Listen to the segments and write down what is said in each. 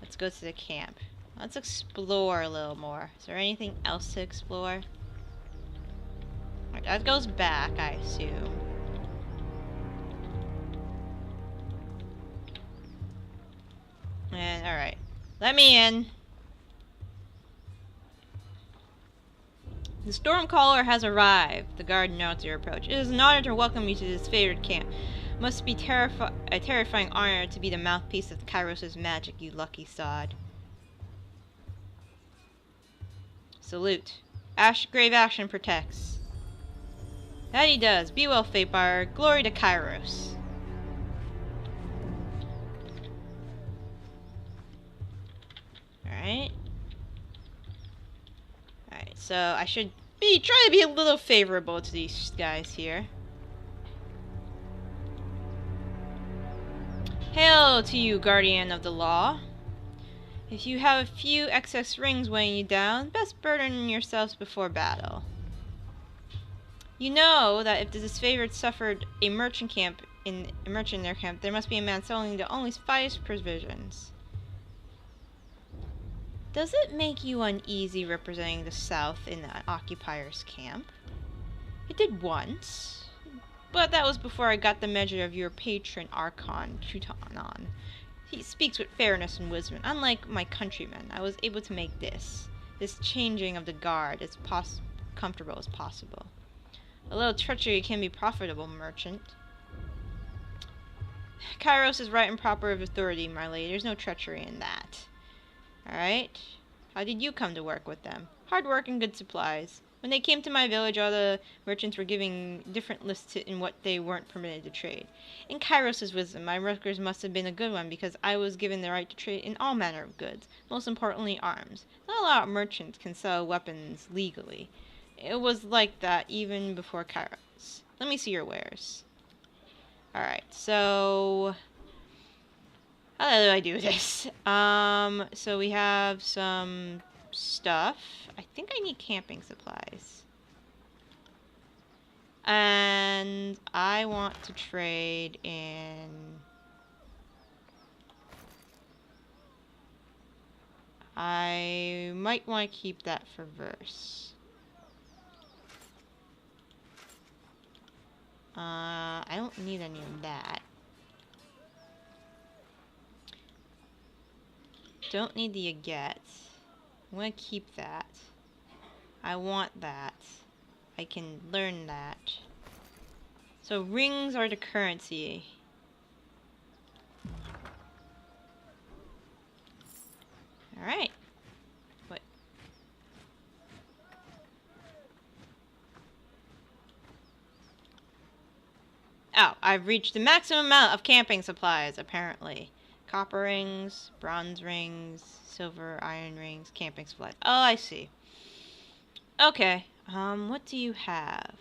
Let's go to the camp. Let's explore a little more. Is there anything else to explore? Right, that goes back, I assume. And, alright. Let me in. The Stormcaller has arrived. The guard nods your approach. It is an honor to welcome you to this favored camp. It must be a terrifying honor to be the mouthpiece of Kairos' magic, you lucky sod. Salute. Grave action protects. That he does. Be well, Fatebinder. Glory to Kairos. Alright. Alright, so I should try to be a little favorable to these guys here. Hail to you, guardian of the law. If you have a few excess rings weighing you down, best burden yourselves before battle. You know that if the disfavored suffered a merchant in their camp, there must be a man selling the only finest provisions. Does it make you uneasy representing the South in an occupier's camp? It did once, but that was before I got the measure of your patron Archon. He speaks with fairness and wisdom. Unlike my countrymen, I was able to make this changing of the guard as comfortable as possible. A little treachery can be profitable, merchant. Kairos is right and proper of authority, my lady. There's no treachery in that. Alright. How did you come to work with them? Hard work and good supplies. When they came to my village, all the merchants were giving different lists in what they weren't permitted to trade. In Kairos' wisdom, my workers must have been a good one because I was given the right to trade in all manner of goods, most importantly arms. Not a lot of merchants can sell weapons legally. It was like that even before Kairos. Let me see your wares. Alright, so how do I do this? So we have some stuff. I think I need camping supplies. And I want to trade in I might want to keep that for verse. I don't need any of that. Don't need the agate. I'm gonna keep that. I want that. I can learn that. So rings are the currency. Alright. What? Oh, I've reached the maximum amount of camping supplies, apparently. Copper rings, bronze rings, silver, iron rings, camping supplies. Oh, I see. Okay. What do you have?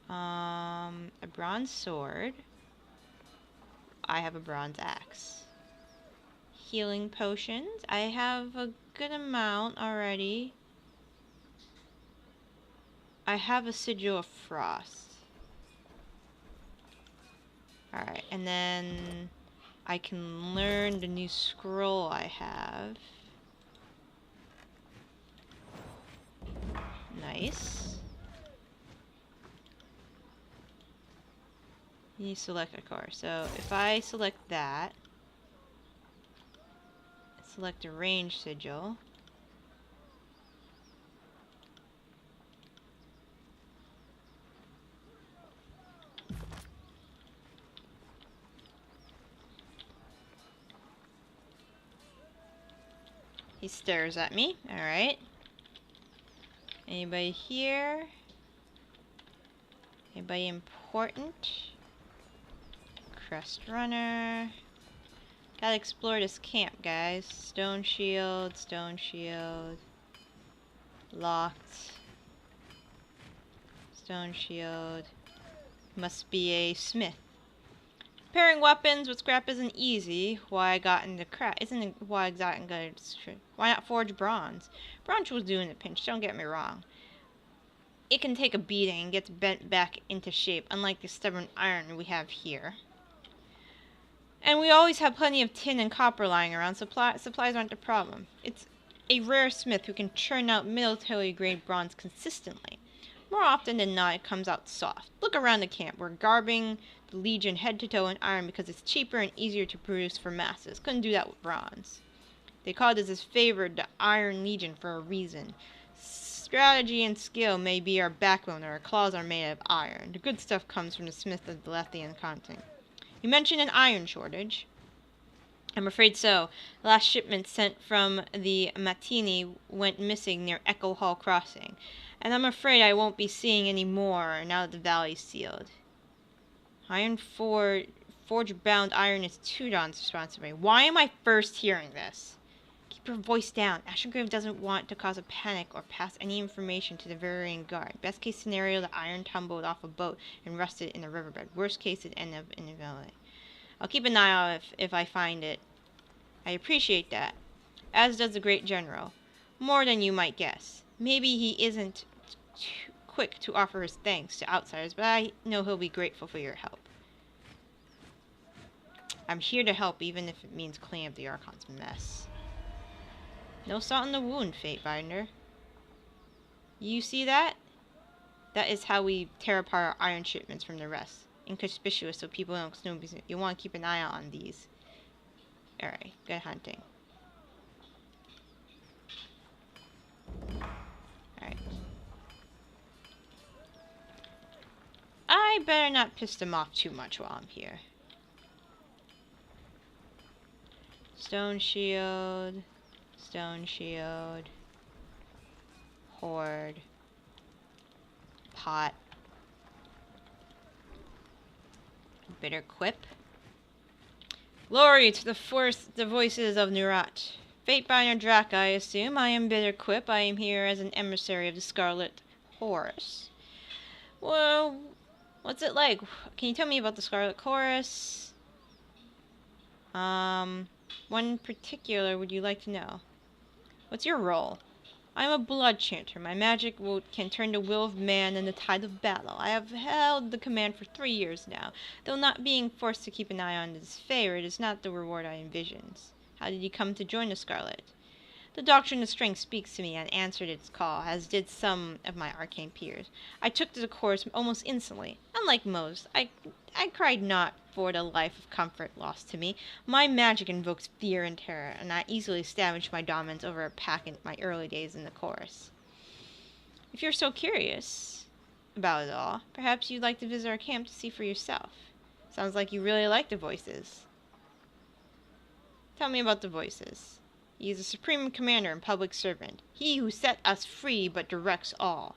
A bronze sword. I have a bronze axe. Healing potions. I have a good amount already. I have a sigil of frost. Alright, and then I can learn the new scroll I have. Nice. You select a car. So if I select that, select a range sigil. He stares at me. Alright. Anybody here? Anybody important? Crest runner. Gotta explore this camp, guys. Stone shield, stone shield. Locked. Stone shield. Must be a smith. Pairing weapons with scrap isn't easy. Why I got into craft isn't why I got into. Why not forge bronze? Bronze was doing a pinch, don't get me wrong. It can take a beating and gets bent back into shape, unlike the stubborn iron we have here. And we always have plenty of tin and copper lying around. Supplies aren't a problem. It's a rare smith who can churn out military-grade bronze consistently. More often than not, it comes out soft. Look around the camp. We're garbing the Legion head to toe in iron because it's cheaper and easier to produce for masses. Couldn't do that with bronze. They called us as favored the Iron Legion for a reason. Strategy and skill may be our backbone, or our claws are made of iron. The good stuff comes from the smith of the Lethian continent. You mentioned an iron shortage. I'm afraid so. The last shipment sent from the Matini went missing near Echo Hall Crossing. And I'm afraid I won't be seeing any more now that the valley's sealed. Forge-bound iron is Tudon's responsibility. Why am I first hearing this? Keep your voice down. Ashengrave doesn't want to cause a panic or pass any information to the Varyrian Guard. Best case scenario, the iron tumbled off a boat and rusted in the riverbed. Worst case, it ended up in the valley. I'll keep an eye out if I find it. I appreciate that. As does the great general. More than you might guess. Maybe he isn't too quick to offer his thanks to outsiders, but I know he'll be grateful for your help. I'm here to help, even if it means cleaning up the Archon's mess. No salt in the wound, Fatebinder. You see that? That is how we tear apart our iron shipments from the rest. Inconspicuous so people don't snoop. You want to keep an eye out on these. Alright, good hunting. Alright. I better not piss them off too much while I'm here. Stone shield. Stone shield. Horde. Pot. Bitter quip. Glory to the voices of Nurat. Fatebinder Drac, I assume. I am Bitter Quip. I am here as an emissary of the Scarlet Horus. Well, what's it like? Can you tell me about the Scarlet Chorus? One particular would you like to know? What's your role? I am a blood chanter. My magic can turn the will of man in the tide of battle. I have held the command for 3 years now. Though not being forced to keep an eye on his favor, it is not the reward I envisions. How did you come to join the Scarlet? The doctrine of strength speaks to me and answered its call, as did some of my arcane peers. I took to the course almost instantly. Unlike most, I cried not for the life of comfort lost to me. My magic invokes fear and terror, and I easily established my dominance over a pack in my early days in the chorus. If you're so curious about it all, perhaps you'd like to visit our camp to see for yourself. Sounds like you really like the voices. Tell me about the voices. He is a supreme commander and public servant. He who set us free but directs all.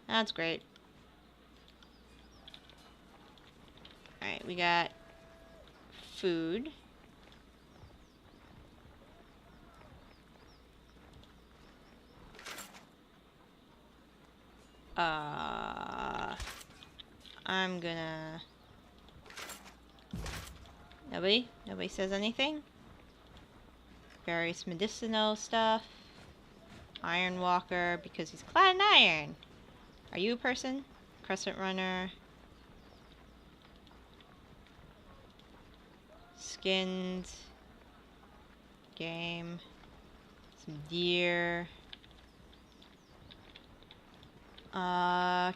That's great. Alright, we got food. I'm gonna... Nobody says anything? Various medicinal stuff. Iron Walker, because he's clad in iron. Are you a person? Crescent Runner. Skins. Game. Some deer. A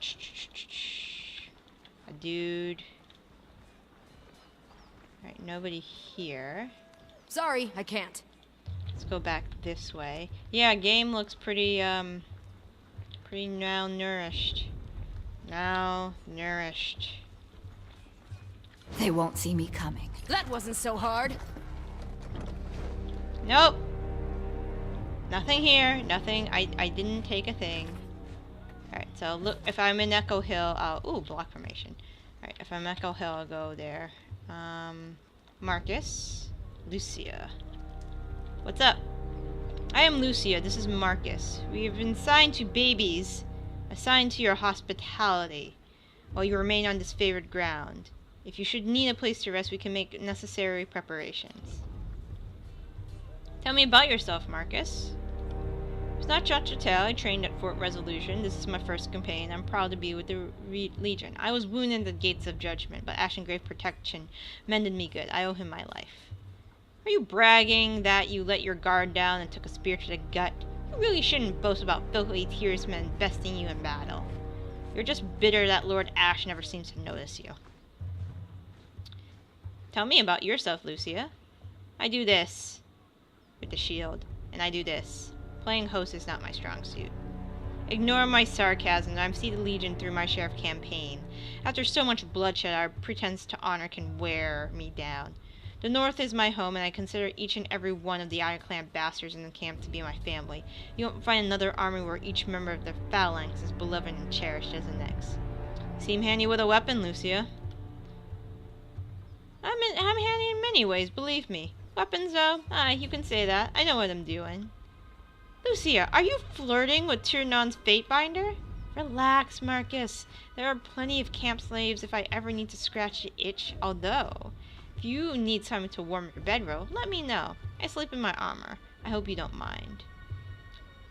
dude. Alright, nobody here. Sorry, I can't. Let's go back this way. Yeah, game looks pretty malnourished. Now nourished. They won't see me coming. That wasn't so hard. Nope. Nothing here. Nothing. I didn't take a thing. Alright, so look, if I'm in Echo Hill, I'll... Ooh, block formation. Alright, if I'm Echo Hill, I'll go there. Marcus. Lucia. What's up? I am Lucia. This is Marcus. We have been assigned to babies. Assigned to your hospitality. While you remain on this favored ground. If you should need a place to rest, we can make necessary preparations. Tell me about yourself, Marcus. It's not just a tale. I trained at Fort Resolution. This is my first campaign. I'm proud to be with the Legion. I was wounded at the gates of judgment, but Ashengrave protection mended me good. I owe him my life. Are you bragging that you let your guard down and took a spear to the gut? You really shouldn't boast about filthy tearsmen besting you in battle. You're just bitter that Lord Ash never seems to notice you. Tell me about yourself, Lucia. I do this with the shield, and I do this. Playing host is not my strong suit. Ignore my sarcasm. I've seen the Legion through my share of campaign. After so much bloodshed, our pretense to honor can wear me down. The North is my home, and I consider each and every one of the Iron Clan bastards in the camp to be my family. You won't find another army where each member of the phalanx is beloved and cherished as the next. You seem handy with a weapon, Lucia. I'm handy in many ways, believe me. Weapons, though? You can say that. I know what I'm doing. Lucia, are you flirting with Tyrannon's Fatebinder? Relax, Marcus. There are plenty of camp slaves if I ever need to scratch the itch. Although, if you need something to warm your bedroll, let me know. I sleep in my armor. I hope you don't mind.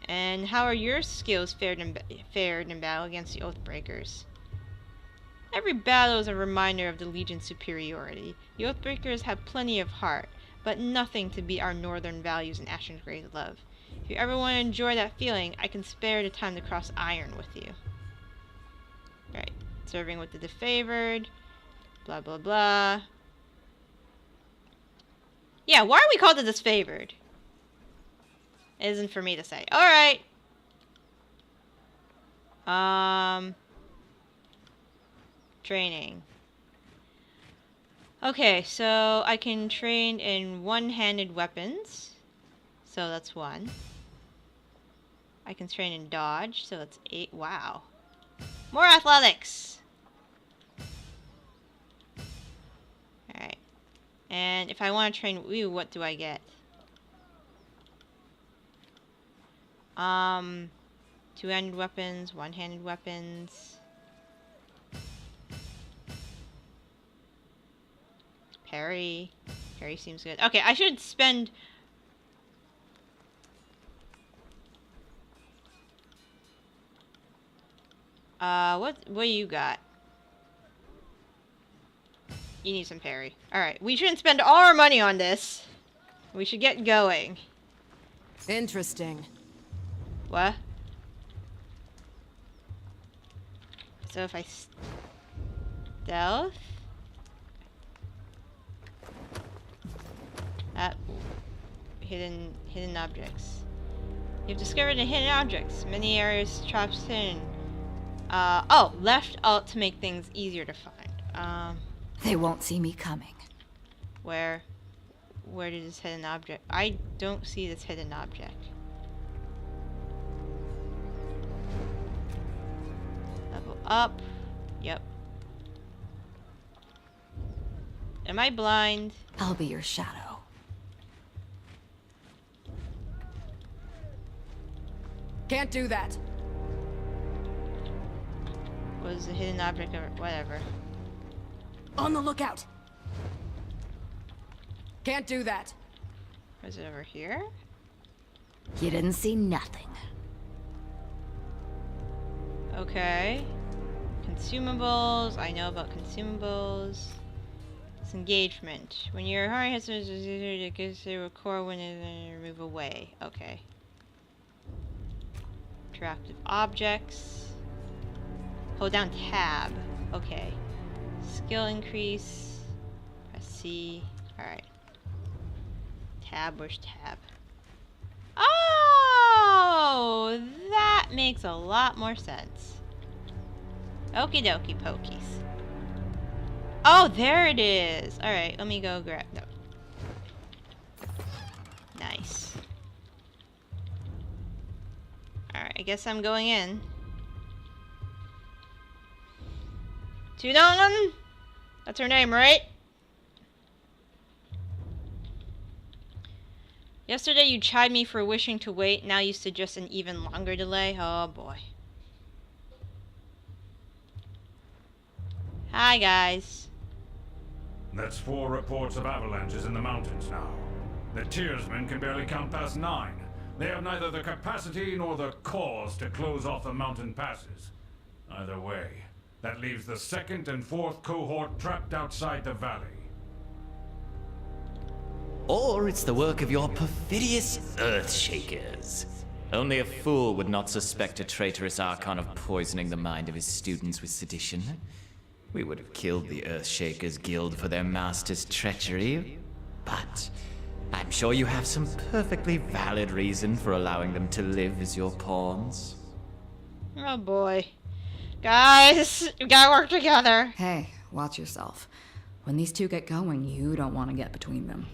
And how are your skills fared in battle against the Oathbreakers? Every battle is a reminder of the Legion's superiority. The Oathbreakers have plenty of heart, but nothing to beat our northern values and Ashengrave's love. If you ever want to enjoy that feeling, I can spare the time to cross iron with you. Right. Serving with the defavored. Blah, blah, blah. Yeah, why are we called the disfavored? It isn't for me to say. Alright. Training. Okay, so I can train in one-handed weapons. So that's 1. I can train in dodge, so that's 8. Wow. More athletics! Alright. And if I want to train Wu, what do I get? Two-handed weapons, one-handed weapons. Parry. Parry seems good. Okay, I should spend... what do you got? You need some parry. Alright, we shouldn't spend all our money on this. We should get going. Interesting. What? So if I stealth? Hidden objects. You've discovered the hidden objects. Many areas traps hidden. Oh, left alt to make things easier to find. They won't see me coming. Where did this hidden object? I don't see this hidden object. Level up. Yep. Am I blind? I'll be your shadow. Can't do that. Was the hidden object or whatever? On the lookout. Can't do that. Was it over here? You didn't see nothing. Okay. Consumables. I know about consumables. Disengagement. When your heart hits it gives a core when it move away. Okay. Interactive objects. Hold down tab. Okay. Skill increase. Press C. Alright. Tab, where's tab? Oh! That makes a lot more sense. Okie dokie pokies. Oh, there it is! Alright, let me go grab... No. Nice. Alright, I guess I'm going in. Tudon? That's her name, right? Yesterday you chided me for wishing to wait, now you suggest an even longer delay? Oh boy. Hi guys. That's 4 reports of avalanches in the mountains now. The Tearsmen can barely count past 9. They have neither the capacity nor the cause to close off the mountain passes. Either way, that leaves the 2nd and 4th cohort trapped outside the valley. Or it's the work of your perfidious Earthshakers. Only a fool would not suspect a traitorous Archon of poisoning the mind of his students with sedition. We would have killed the Earthshakers Guild for their master's treachery, but I'm sure you have some perfectly valid reason for allowing them to live as your pawns. Oh boy. Guys, we gotta work together. Hey, watch yourself. When these two get going, you don't want to get between them.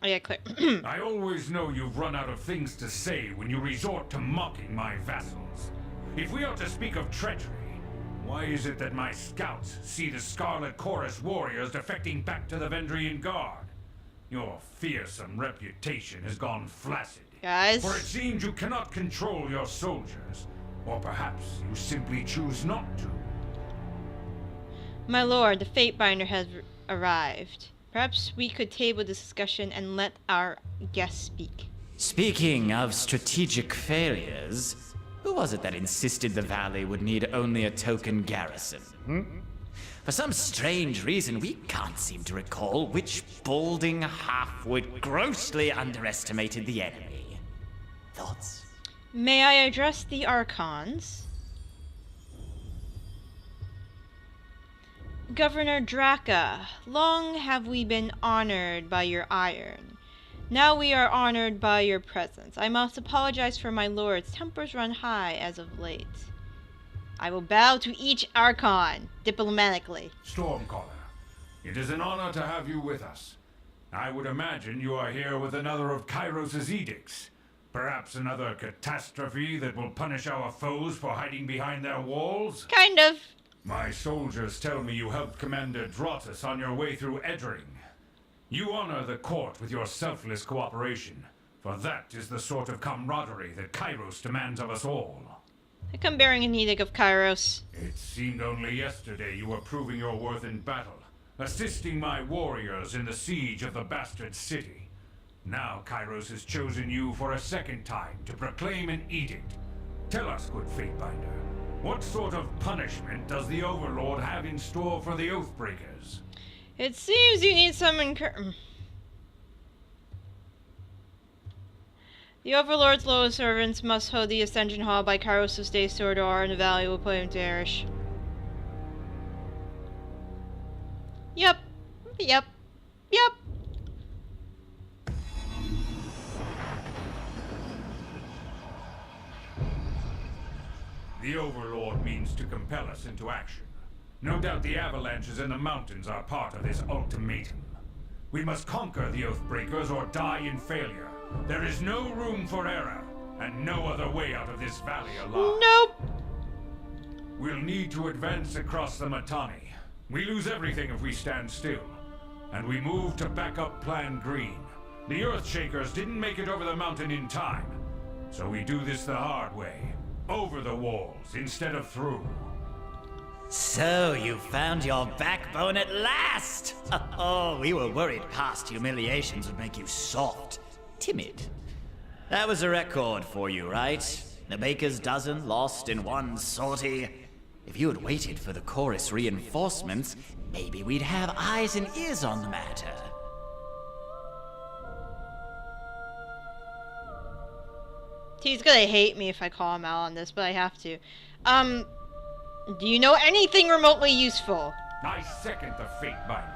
Oh yeah, clear. I always know you've run out of things to say when you resort to mocking my vassals. If we are to speak of treachery, why is it that my scouts see the Scarlet Chorus warriors defecting back to the Vendrian Guard? Your fearsome reputation has gone flaccid. Guys. For it seems you cannot control your soldiers. Or perhaps you simply choose not to. My lord, the Fatebinder has arrived. Perhaps we could table this discussion and let our guest speak. Speaking of strategic failures, who was it that insisted the valley would need only a token garrison? For some strange reason, we can't seem to recall which balding halfwit grossly underestimated the enemy. Thoughts? May I address the Archons? Governor Draka, long have we been honored by your iron. Now we are honored by your presence. I must apologize for my lord's tempers run high as of late. I will bow to each Archon, diplomatically. Stormcaller, it is an honor to have you with us. I would imagine you are here with another of Kairos' edicts. Perhaps another catastrophe that will punish our foes for hiding behind their walls? Kind of. My soldiers tell me you helped Commander Drotus on your way through Edring. You honor the court with your selfless cooperation, for that is the sort of camaraderie that Kairos demands of us all. I come bearing an edict of Kairos. It seemed only yesterday you were proving your worth in battle, assisting my warriors in the siege of the bastard city. Now Kairos has chosen you for a 2nd time to proclaim an edict. Tell us, good Fatebinder, what sort of punishment does the Overlord have in store for the Oathbreakers? It seems you need some The Overlord's loyal servants must hold the Ascension Hall by Kairos' Day Sword or in the Valley will put him to perish. Yep. Yep. Yep. The Overlord means to compel us into action. No doubt the avalanches in the mountains are part of this ultimatum. We must conquer the Oathbreakers or die in failure. There is no room for error, and no other way out of this valley alive. Nope. We'll need to advance across the Matani. We lose everything if we stand still. And we move to back up Plan Green. The Earthshakers didn't make it over the mountain in time. So we do this the hard way. Over the walls instead of through. So you found your backbone at last! Oh, we were worried past humiliations would make you soft, timid. That was a record for you, right? The baker's dozen lost in one sortie. If you had waited for the chorus reinforcements, maybe we'd have eyes and ears on the matter. He's gonna hate me if I call him out on this, but I have to. Do you know anything remotely useful? I second the Fatebinder.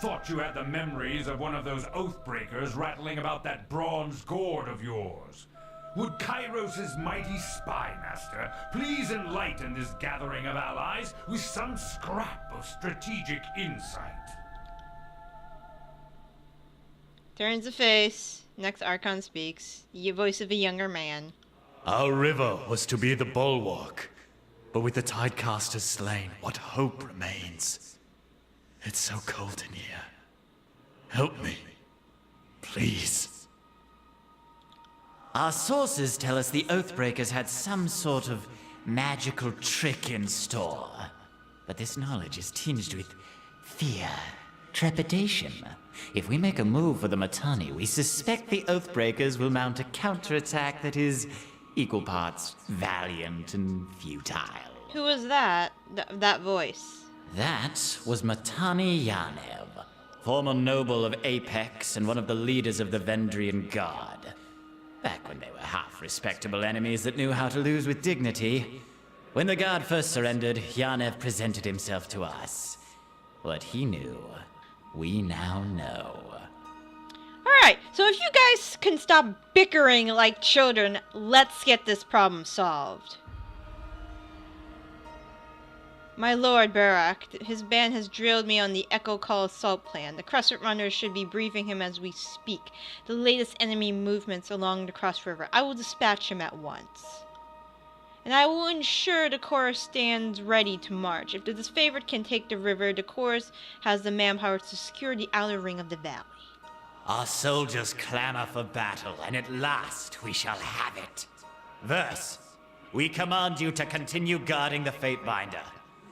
Thought you had the memories of one of those Oathbreakers rattling about that bronze gourd of yours. Would Kairos' mighty spy master please enlighten this gathering of allies with some scrap of strategic insight? Turns the face. Next Archon speaks. The voice of a younger man. Our river was to be the bulwark, but with the Tidecasters slain, what hope remains? It's so cold in here. Help me, please. Our sources tell us the Oathbreakers had some sort of magical trick in store. But this knowledge is tinged with fear, trepidation. If we make a move for the Mittani, we suspect the Oathbreakers will mount a counterattack that is equal parts valiant and futile. Who was that? That voice? That was Mittani Yanev, former noble of Apex and one of the leaders of the Vendrian Guard. Back when they were half-respectable enemies that knew how to lose with dignity. When the Guard first surrendered, Yanev presented himself to us. What he knew, we now know. Alright, so if you guys can stop bickering like children, let's get this problem solved. My lord Barak, his band has drilled me on the Echo Call assault plan. The Crescent Runners should be briefing him as we speak. The latest enemy movements along the Cross River. I will dispatch him at once. And I will ensure the chorus stands ready to march. If the disfavored can take the river, the chorus has the manpower to secure the outer ring of the valley. Our soldiers clamor for battle, and at last we shall have it. Verse, we command you to continue guarding the Fatebinder.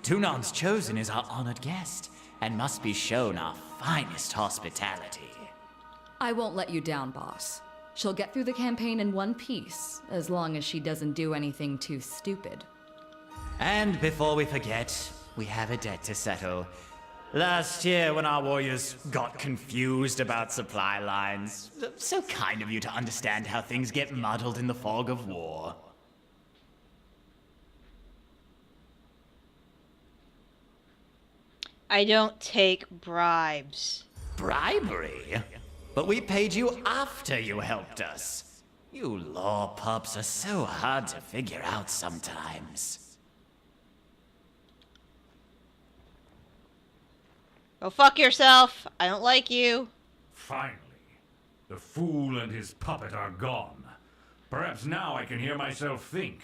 Tunan's Chosen is our honored guest, and must be shown our finest hospitality. I won't let you down, boss. She'll get through the campaign in one piece, as long as she doesn't do anything too stupid. And before we forget, we have a debt to settle. Last year, when our warriors got confused about supply lines, so kind of you to understand how things get muddled in the fog of war. I don't take bribes. Bribery? But we paid you after you helped us. You law pups are so hard to figure out sometimes. Go fuck yourself. I don't like you. Finally, the fool and his puppet are gone. Perhaps now I can hear myself think.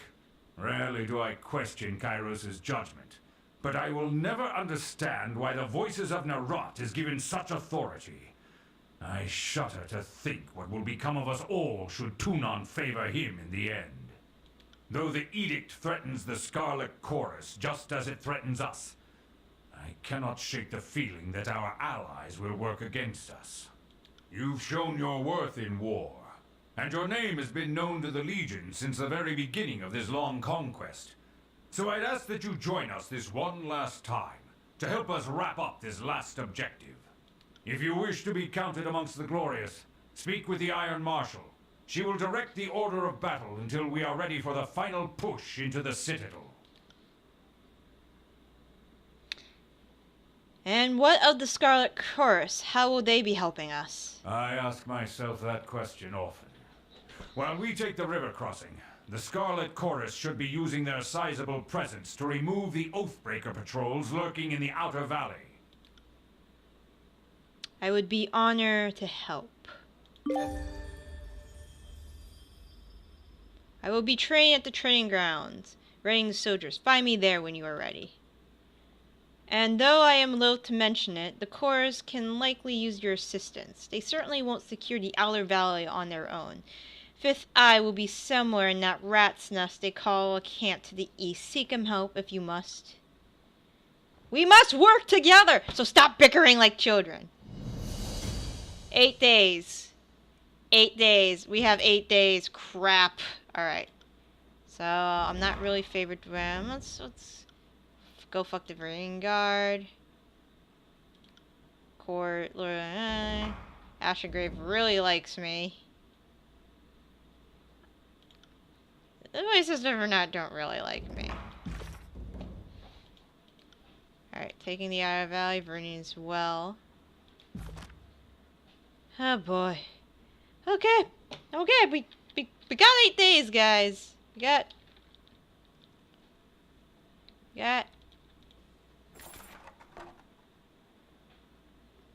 Rarely do I question Kairos' judgment, but I will never understand why the voices of Narot is given such authority. I shudder to think what will become of us all should Tunon favor him in the end. Though the edict threatens the Scarlet Chorus just as it threatens us, I cannot shake the feeling that our allies will work against us. You've shown your worth in war, and your name has been known to the Legion since the very beginning of this long conquest. So I'd ask that you join us this one last time, to help us wrap up this last objective. If you wish to be counted amongst the glorious, speak with the Iron Marshal. She will direct the order of battle until we are ready for the final push into the Citadel. And what of the Scarlet Chorus? How will they be helping us? I ask myself that question often. While we take the river crossing, the Scarlet Chorus should be using their sizable presence to remove the Oathbreaker patrols lurking in the outer valley. I would be honored to help. I will be trained at the training grounds, readying the soldiers. Find me there when you are ready. And though I am loath to mention it, the chorus can likely use your assistance. They certainly won't secure the outer valley on their own. Fifth Eye will be somewhere in that rat's nest they call a camp to the east. Seek him help if you must. We must work together, so stop bickering like children. 8 days. 8 days. We have 8 days. Crap. Alright. So, I'm not really favored with them. Let's go fuck the Vanguard. Court. Ashengrave really likes me. The voices of Renat don't really like me. Alright, taking the Outer Valley. Vernian as well. Oh boy. Okay. Okay, we got 8 days, guys. We got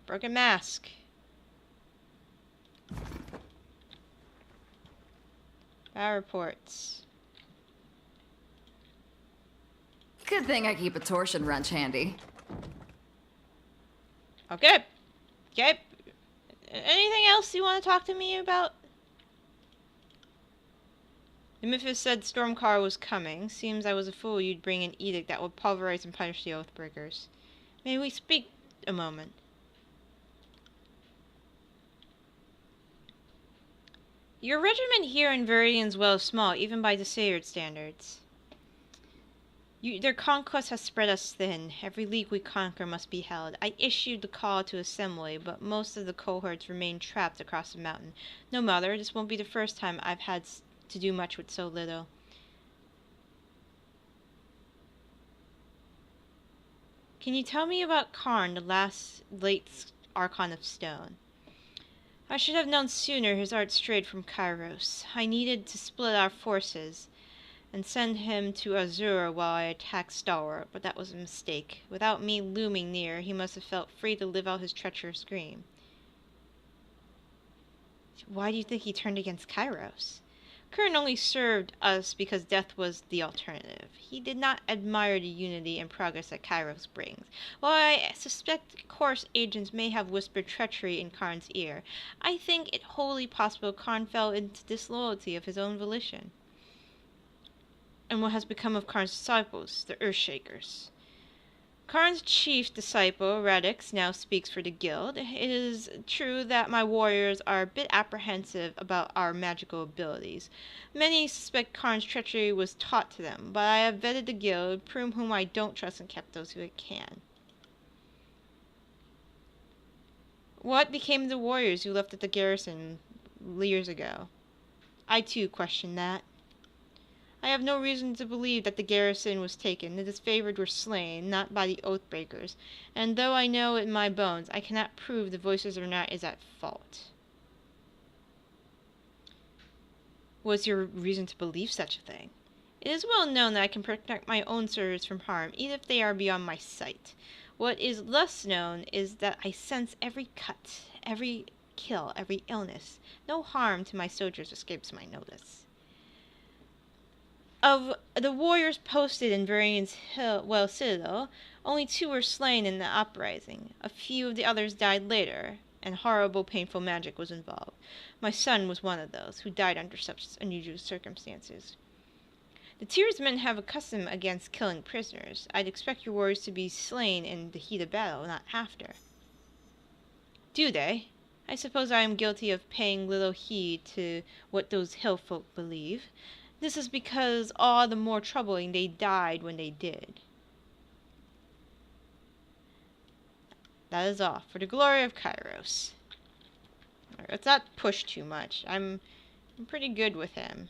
Broken Mask. Battle reports. Good thing I keep a torsion wrench handy. Okay. Okay. Anything else you want to talk to me about? The Memphis said Stormcar was coming. Seems I was a fool you'd bring an edict that would pulverize and punish the Oathbreakers. May we speak a moment? Your regiment here in Viridian's well is small, even by the Sayard standards. Their conquest has spread us thin. Every league we conquer must be held. I issued the call to assembly, but most of the cohorts remain trapped across the mountain. No matter, this won't be the first time I've had to do much with so little. Can you tell me about Karn, the late Archon of Stone? I should have known sooner his art strayed from Kairos. I needed to split our forces and send him to Azure while I attacked Stalwart, but that was a mistake. Without me looming near, he must have felt free to live out his treacherous dream. Why do you think he turned against Kairos? Kern only served us because death was the alternative. He did not admire the unity and progress that Kairos brings. While I suspect Course agents may have whispered treachery in Karn's ear, I think it wholly possible Karn fell into disloyalty of his own volition. And what has become of Karn's disciples, the Earthshakers? Karn's chief disciple, Radix, now speaks for the guild. It is true that my warriors are a bit apprehensive about our magical abilities. Many suspect Karn's treachery was taught to them, but I have vetted the guild, pruned whom I don't trust and kept those who I can. What became of the warriors who left at the garrison years ago? I too question that. I have no reason to believe that the garrison was taken. The disfavored were slain, not by the Oathbreakers, and though I know in my bones, I cannot prove the Voices of Night is at fault. What's your reason to believe such a thing? It is well known that I can protect my own servants from harm, even if they are beyond my sight. What is less known is that I sense every cut, every kill, every illness. No harm to my soldiers escapes my notice. Of the warriors posted in Varian's Citadel, only 2 were slain in the uprising. A few of the others died later, and horrible, painful magic was involved. My son was one of those, who died under such unusual circumstances. The Tearsmen have a custom against killing prisoners. I'd expect your warriors to be slain in the heat of battle, not after. Do they? I suppose I am guilty of paying little heed to what those hill folk believe. This is because all the more troubling they died when they did. That is all. For the glory of Kairos. Right, let's not push too much. I'm pretty good with him.